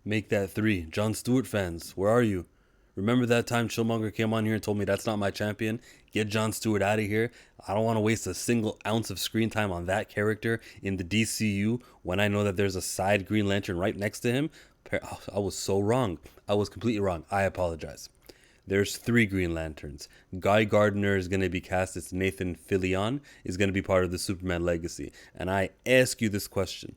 Make that three. Jon Stewart fans, where are you? Remember that time Chillmonger came on here and told me that's not my champion? Get Jon Stewart out of here. I don't want to waste a single ounce of screen time on that character in the DCU when I know that there's a side Green Lantern right next to him. I was so wrong. I was completely wrong. I apologize. There's three Green Lanterns. Guy Gardner is going to be cast as Nathan Fillion, is going to be part of the Superman legacy. And I ask you this question.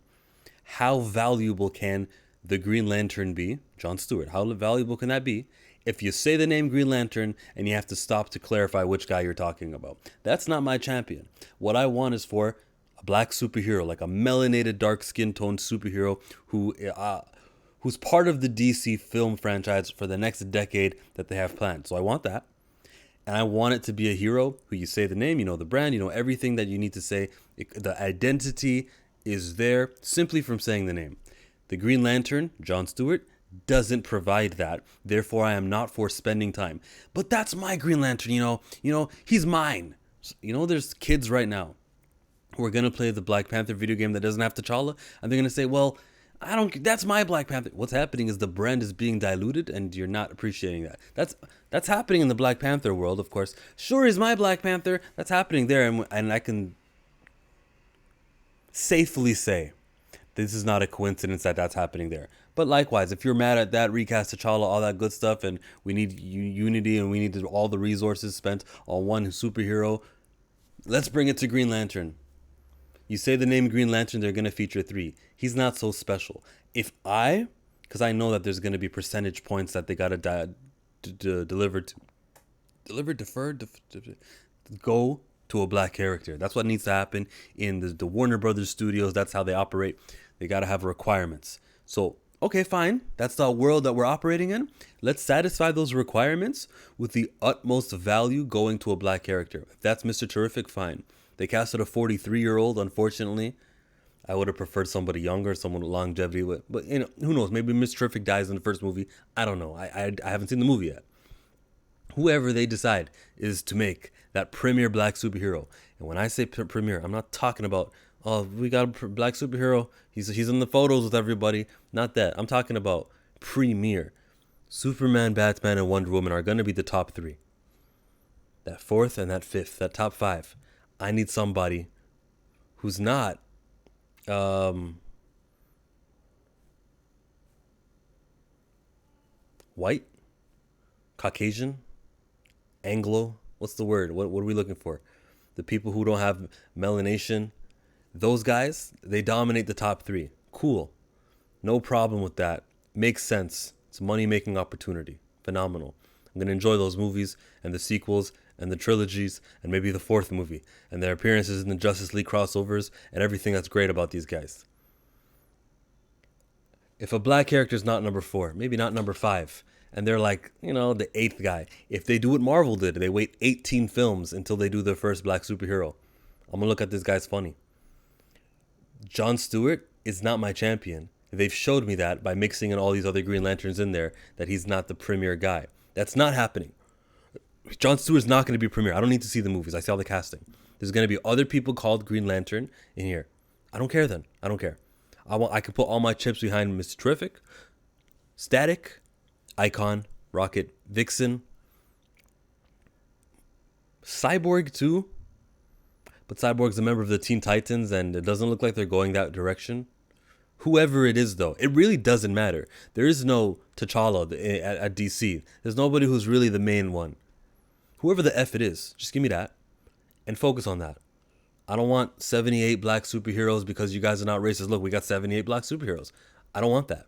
How valuable can the Green Lantern be? Jon Stewart, how valuable can that be if you say the name Green Lantern and you have to stop to clarify which guy you're talking about? That's not my champion. What I want is for a black superhero, like a melanated, dark skin toned superhero who's part of the DC film franchise for the next decade that they have planned. So I want that. And I want it to be a hero who you say the name, you know the brand, you know everything that you need to say. The identity is there simply from saying the name. The Green Lantern, Jon Stewart, doesn't provide that. Therefore, I am not for spending time. But that's my Green Lantern, he's mine. There's kids right now who are gonna play the Black Panther video game that doesn't have T'Challa, and they're gonna say, well, I don't. That's my Black Panther. What's happening is the brand is being diluted, and you're not appreciating that. That's happening in the Black Panther world, of course. Sure, is my Black Panther. That's happening there, and I can safely say this is not a coincidence that that's happening there. But likewise, if you're mad at that, recast T'Challa, all that good stuff, and we need unity, and we need all the resources spent on one superhero, let's bring it to Green Lantern. You say the name Green Lantern, they're going to feature three. He's not so special. Because I know that there's going to be percentage points that they got to go to a black character. That's what needs to happen in the Warner Brothers studios. That's how they operate. They got to have requirements. So, okay, fine. That's the world that we're operating in. Let's satisfy those requirements with the utmost value going to a black character. If that's Mr. Terrific, fine. They casted a 43-year-old, unfortunately. I would have preferred somebody younger, someone with longevity. But who knows? Maybe Mr. Terrific dies in the first movie. I don't know. I haven't seen the movie yet. Whoever they decide is to make that premier black superhero. And when I say premier, I'm not talking about, oh, we got a black superhero. He's in the photos with everybody. Not that. I'm talking about premier. Superman, Batman, and Wonder Woman are going to be the top three. That fourth and that fifth, that top five. I need somebody who's not white, Caucasian, Anglo. What's the word? What are we looking for? The people who don't have melanation. Those guys, they dominate the top three. Cool. No problem with that. Makes sense. It's a money-making opportunity. Phenomenal. I'm going to enjoy those movies and the sequels and the trilogies and maybe the fourth movie and their appearances in the Justice League crossovers and everything that's great about these guys. If a black character is not number 4, maybe not number 5, and they're like, the 8th guy, if they do what Marvel did, they wait 18 films until they do their first black superhero, I'm going to look at this guy's funny. Jon Stewart is not my champion. They've showed me that by mixing in all these other Green Lanterns in there, that he's not the premier guy. That's not happening. Jon Stewart's not going to be premier. I don't need to see the movies. I see all the casting. There's going to be other people called Green Lantern in here. I don't care then. I don't care. I can put all my chips behind Mr. Terrific, Static, Icon, Rocket, Vixen, Cyborg too. But Cyborg's a member of the Teen Titans and it doesn't look like they're going that direction. Whoever it is, though, it really doesn't matter. There is no T'Challa at DC. There's nobody who's really the main one. Whoever the F it is, just give me that and focus on that. I don't want 78 black superheroes because you guys are not racist. Look, we got 78 black superheroes. I don't want that.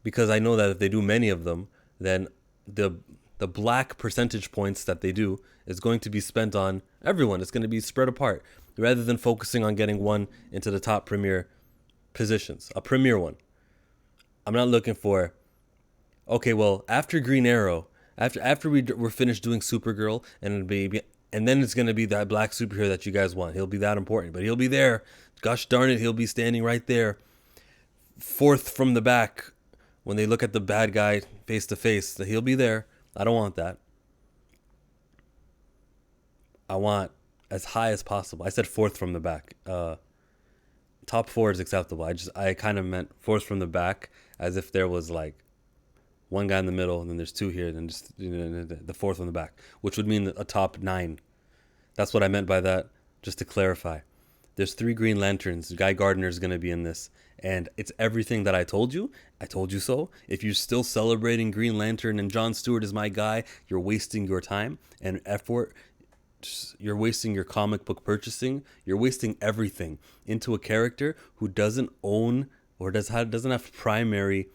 Because I know that if they do many of them, then the black percentage points that they do is going to be spent on everyone. It's going to be spread apart rather than focusing on getting one into the top premier positions, a premier one. I'm not looking for, okay, well, after Green Arrow, after we're finished doing Supergirl, and then it's going to be that black superhero that you guys want. He'll be that important, but he'll be there. Gosh darn it, he'll be standing right there, fourth from the back when they look at the bad guy face to face. He'll be there. I don't want that. I want as high as possible. I said fourth from the back. Top 4 is acceptable. I kind of meant fourth from the back as if there was like one guy in the middle, and then there's two here, and then just the fourth on the back, which would mean a top 9. That's what I meant by that, just to clarify. There's 3 Green Lanterns. Guy Gardner is going to be in this. And it's everything that I told you. I told you so. If you're still celebrating Green Lantern and John Stewart is my guy, you're wasting your time and effort. You're wasting your comic book purchasing. You're wasting everything into a character who doesn't own or doesn't have primary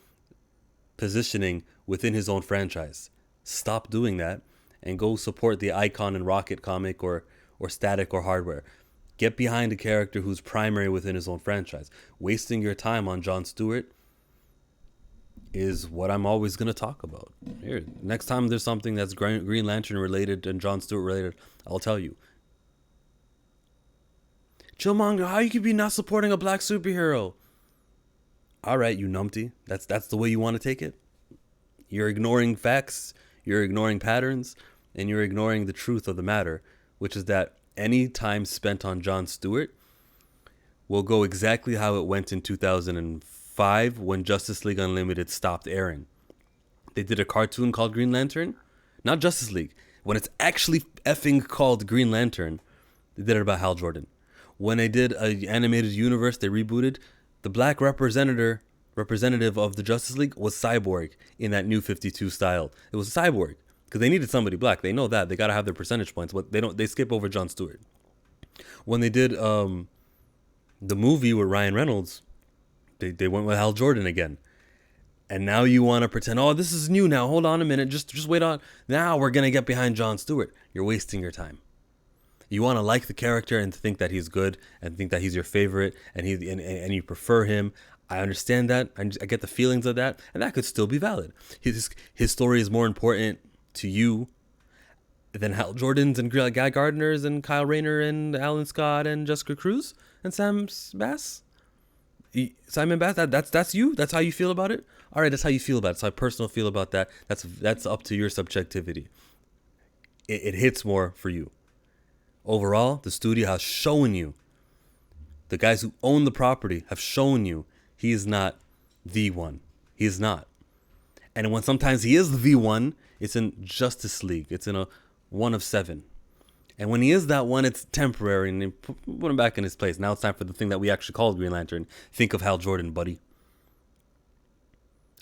positioning within his own franchise. Stop doing that and go support the Icon and Rocket comic or Static or Hardware. Get behind a character who's primary within his own franchise. Wasting your time on John Stewart is what I'm always going to talk about. Here, next time there's something that's Green Lantern related and John Stewart related, I'll tell you. Chillmonger, how you could be not supporting a black superhero? All right, you numpty. That's the way you want to take it? You're ignoring facts, you're ignoring patterns, and you're ignoring the truth of the matter, which is that any time spent on John Stewart will go exactly how it went in 2005 when Justice League Unlimited stopped airing. They did a cartoon called Green Lantern, not Justice League. When it's actually effing called Green Lantern, they did it about Hal Jordan. When they did an animated universe, they rebooted. The black representative of the Justice League was Cyborg in that New 52 style. It was Cyborg. Because they needed somebody black. They know that. They got to have their percentage points. But they skip over John Stewart. When they did the movie with Ryan Reynolds, they went with Hal Jordan again. And now you want to pretend, oh, this is new now. Hold on a minute. Just wait on. Now we're going to get behind John Stewart. You're wasting your time. You want to like the character and think that he's good and think that he's your favorite and you prefer him. I understand that. I get the feelings of that. And that could still be valid. His story is more important to you than Hal Jordan's and Guy Gardner's and Kyle Rayner and Alan Scott and Jessica Cruz and Simon Bass. That's you. That's how you feel about it. All right, that's how you feel about it. That's how I personally feel about that. That's up to your subjectivity. It hits more for you. Overall, the studio has shown you. The guys who own the property have shown you he is not the one. He is not. And when sometimes he is the one, it's in Justice League. It's in a 1 of 7. And when he is that one, it's temporary and they put him back in his place. Now it's time for the thing that we actually call Green Lantern. Think of Hal Jordan, buddy.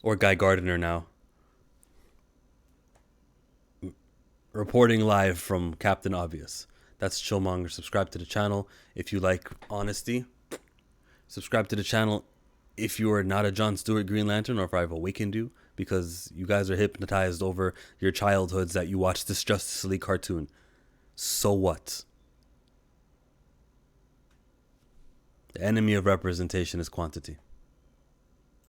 Or Guy Gardner now. Reporting live from Captain Obvious. That's Chillmonger. Subscribe to the channel if you like honesty. Subscribe to the channel if you are not a John Stewart Green Lantern or if I've awakened you because you guys are hypnotized over your childhoods that you watched this Justice League cartoon. So what? The enemy of representation is quantity.